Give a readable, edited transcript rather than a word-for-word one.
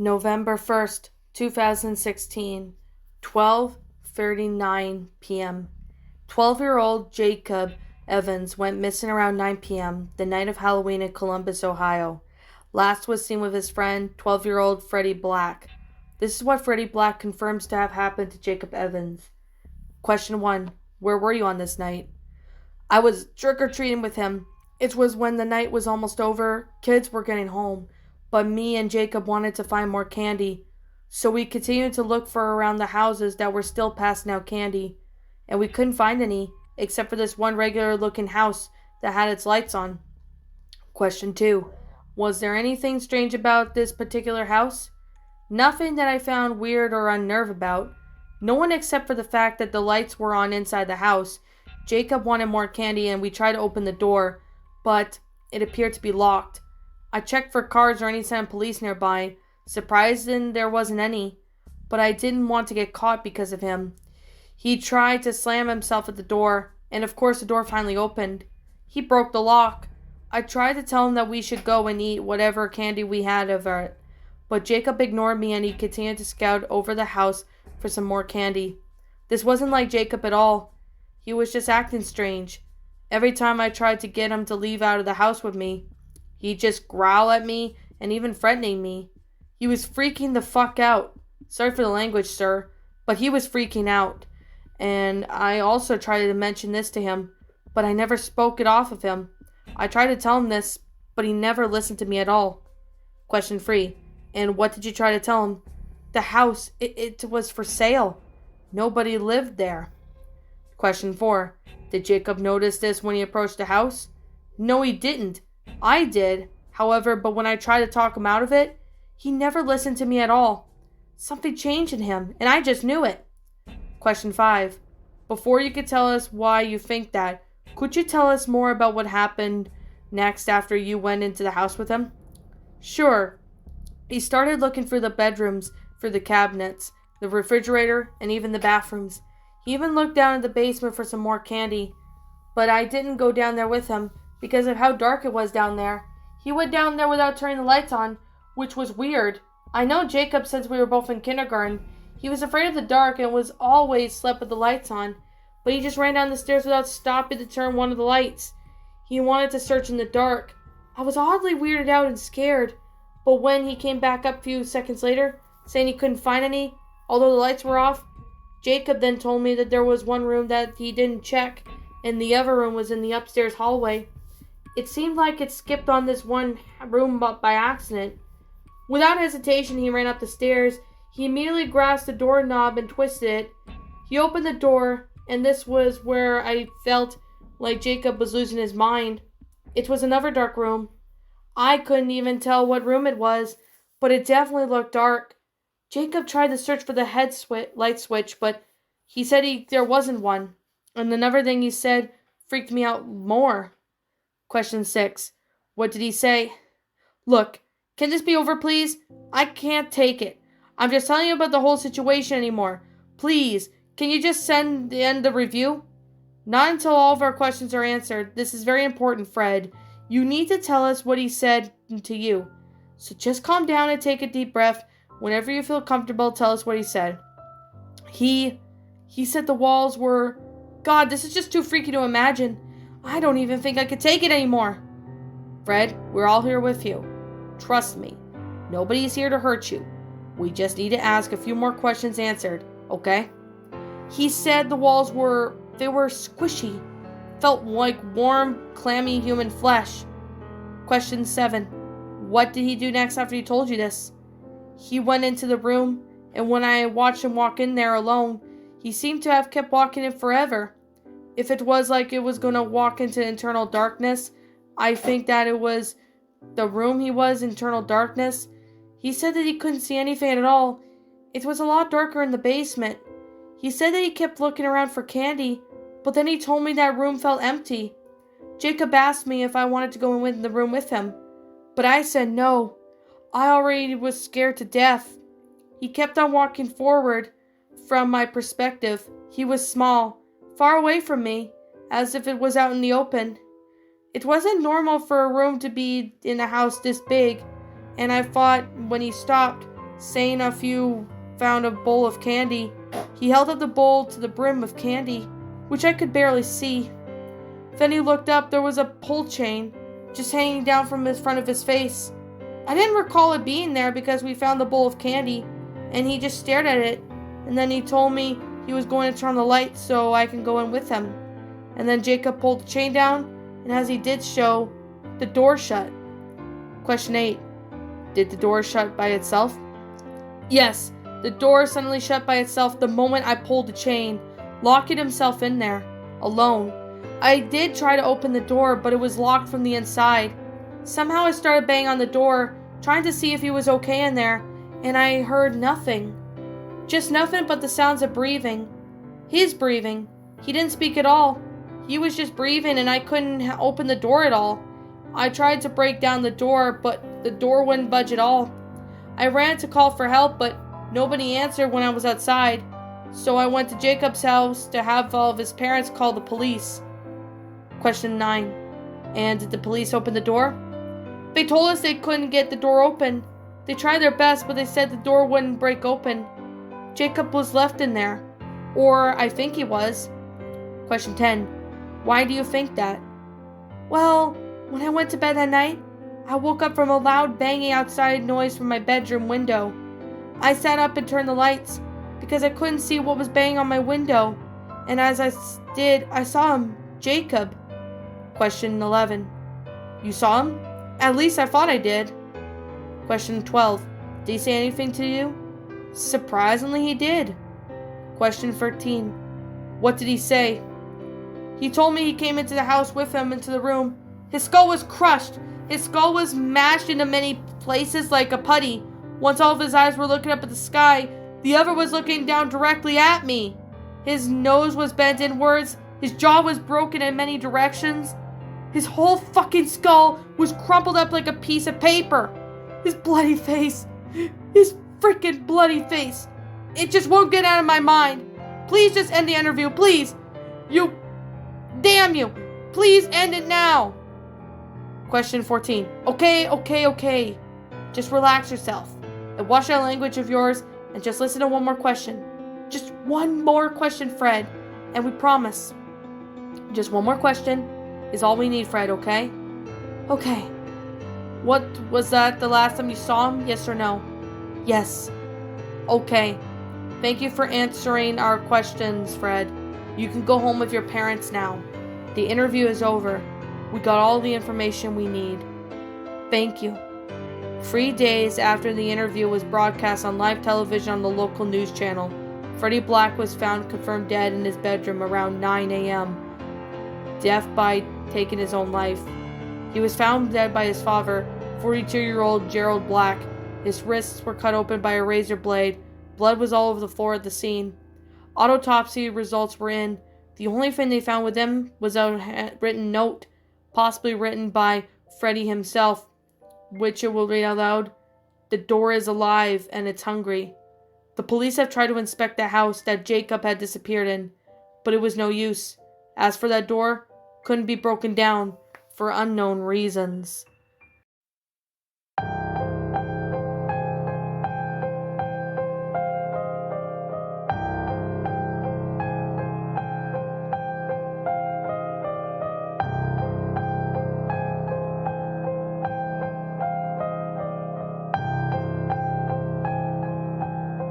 November 1st, 2016, 12:39 p.m. 12-year-old Jacob Evans went missing around 9 p.m. the night of Halloween in Columbus, Ohio. Last was seen with his friend, 12-year-old Freddie Black. This is what Freddie Black confirms to have happened to Jacob Evans. Question 1. Where were you on this night? I was trick-or-treating with him. It was when the night was almost over. Kids were getting home. But me and Jacob wanted to find more candy. So we continued to look for around the houses that were still passing out candy. And we couldn't find any, except for this one regular-looking house that had its lights on. Question 2. Was there anything strange about this particular house? Nothing that I found weird or unnerved about. No one except for the fact that the lights were on inside the house. Jacob wanted more candy and we tried to open the door, but it appeared to be locked. I checked for cars or any sign of police nearby. Surprising there wasn't any, but I didn't want to get caught because of him. He tried to slam himself at the door, and of course the door finally opened. He broke the lock. I tried to tell him that we should go and eat whatever candy we had of it, but Jacob ignored me and he continued to scout over the house for some more candy. This wasn't like Jacob at all. He was just acting strange. Every time I tried to get him to leave out of the house with me, he'd just growl at me and even threatening me. He was freaking the fuck out. Sorry for the language, sir, but he was freaking out. And I also tried to mention this to him, but I never spoke it off of him. I tried to tell him this, but he never listened to me at all. Question 3. And what did you try to tell him? The house, it was for sale. Nobody lived there. Question 4. Did Jacob notice this when he approached the house? No, he didn't. I did, however, but when I tried to talk him out of it, he never listened to me at all. Something changed in him, and I just knew it. Question 5. Before you could tell us why you think that, could you tell us more about what happened next after you went into the house with him? Sure. He started looking for the bedrooms, for the cabinets, the refrigerator, and even the bathrooms. He even looked down in the basement for some more candy. But I didn't go down there with him because of how dark it was down there. He went down there without turning the lights on, which was weird. I know Jacob since we were both in kindergarten. He was afraid of the dark and was always slept with the lights on. But he just ran down the stairs without stopping to turn one of the lights. He wanted to search in the dark. I was oddly weirded out and scared. But when he came back up a few seconds later, saying he couldn't find any, although the lights were off, Jacob then told me that there was one room that he didn't check, and the other room was in the upstairs hallway. It seemed like it skipped on this one room by accident. Without hesitation, he ran up the stairs. He immediately grasped the doorknob and twisted it. He opened the door, and this was where I felt like Jacob was losing his mind. It was another dark room. I couldn't even tell what room it was, but it definitely looked dark. Jacob tried to search for the light switch, but he said there wasn't one. And another thing he said freaked me out more. Question 6. What did he say? Look, can this be over, please? I can't take it. I'm just telling you about the whole situation anymore. Please, can you just end the review? Not until all of our questions are answered. This is very important, Fred. You need to tell us what he said to you. So just calm down and take a deep breath. Whenever you feel comfortable, tell us what he said. He said the walls were... God, this is just too freaky to imagine. I don't even think I could take it anymore. Fred, we're all here with you. Trust me. Nobody's here to hurt you. We just need to ask a few more questions answered, okay? He said the walls were squishy. Felt like warm, clammy human flesh. Question 7. What did he do next after he told you this? He went into the room, and when I watched him walk in there alone, he seemed to have kept walking in forever. If it was like it was going to walk into internal darkness, I think that it was the room he was, internal darkness. He said that he couldn't see anything at all. It was a lot darker in the basement. He said that he kept looking around for candy, but then he told me that room felt empty. Jacob asked me if I wanted to go in the room with him, but I said no. I already was scared to death. He kept on walking forward. From my perspective, he was small, far away from me, as if it was out in the open. It wasn't normal for a room to be in a house this big, and I thought when he stopped, saying if you found a bowl of candy. He held up the bowl to the brim of candy, which I could barely see. Then he looked up. There was a pull chain just hanging down from the front of his face. I didn't recall it being there because we found the bowl of candy, and he just stared at it, and then he told me he was going to turn on the light so I can go in with him. And then Jacob pulled the chain down, and as he did so, the door shut. Question 8. Did the door shut by itself? Yes, the door suddenly shut by itself the moment I pulled the chain, locking himself in there, alone. I did try to open the door, but it was locked from the inside. Somehow I started banging on the door, trying to see if he was okay in there, and I heard nothing. Just nothing but the sounds of breathing. His breathing. He didn't speak at all. He was just breathing, and I couldn't open the door at all. I tried to break down the door, but the door wouldn't budge at all. I ran to call for help, but nobody answered when I was outside, so I went to Jacob's house to have all of his parents call the police. Question 9. And did the police open the door? They told us they couldn't get the door open. They tried their best, but they said the door wouldn't break open. Jacob was left in there. Or I think he was. Question 10. Why do you think that? Well, when I went to bed that night, I woke up from a loud banging outside noise from my bedroom window. I sat up and turned the lights because I couldn't see what was banging on my window. And as I did, I saw him, Jacob. Question 11. You saw him? At least I thought I did. Question 12. Did he say anything to you? Surprisingly, he did. Question 13. What did he say? He told me he came into the house with him into the room. His skull was crushed. His skull was mashed into many places like a putty. Once all of his eyes were looking up at the sky, the other was looking down directly at me. His nose was bent inwards. His jaw was broken in many directions. His whole fucking skull was crumpled up like a piece of paper. His bloody face. His freaking bloody face. It just won't get out of my mind. Please just end the interview, please. You... Damn you. Please end it now. Question 14. Okay. Just relax yourself. And watch that language of yours and just listen to one more question. Just one more question, Fred. And we promise. Just one more question is all we need, Fred, okay? Okay. What was that the last time you saw him? Yes or no? Yes. Okay. Thank you for answering our questions, Fred. You can go home with your parents now. The interview is over. We got all the information we need. Thank you. 3 days after the interview was broadcast on live television on the local news channel, Freddie Black was found confirmed dead in his bedroom around 9 a.m. Death by taking his own life. He was found dead by his father, 42-year-old Gerald Black. His wrists were cut open by a razor blade. Blood was all over the floor at the scene. Autopsy results were in. The only thing they found with him was a written note, possibly written by Freddie himself, which it will read out loud. The door is alive and it's hungry. The police have tried to inspect the house that Jacob had disappeared in, but it was no use. As for that door, couldn't be broken down for unknown reasons.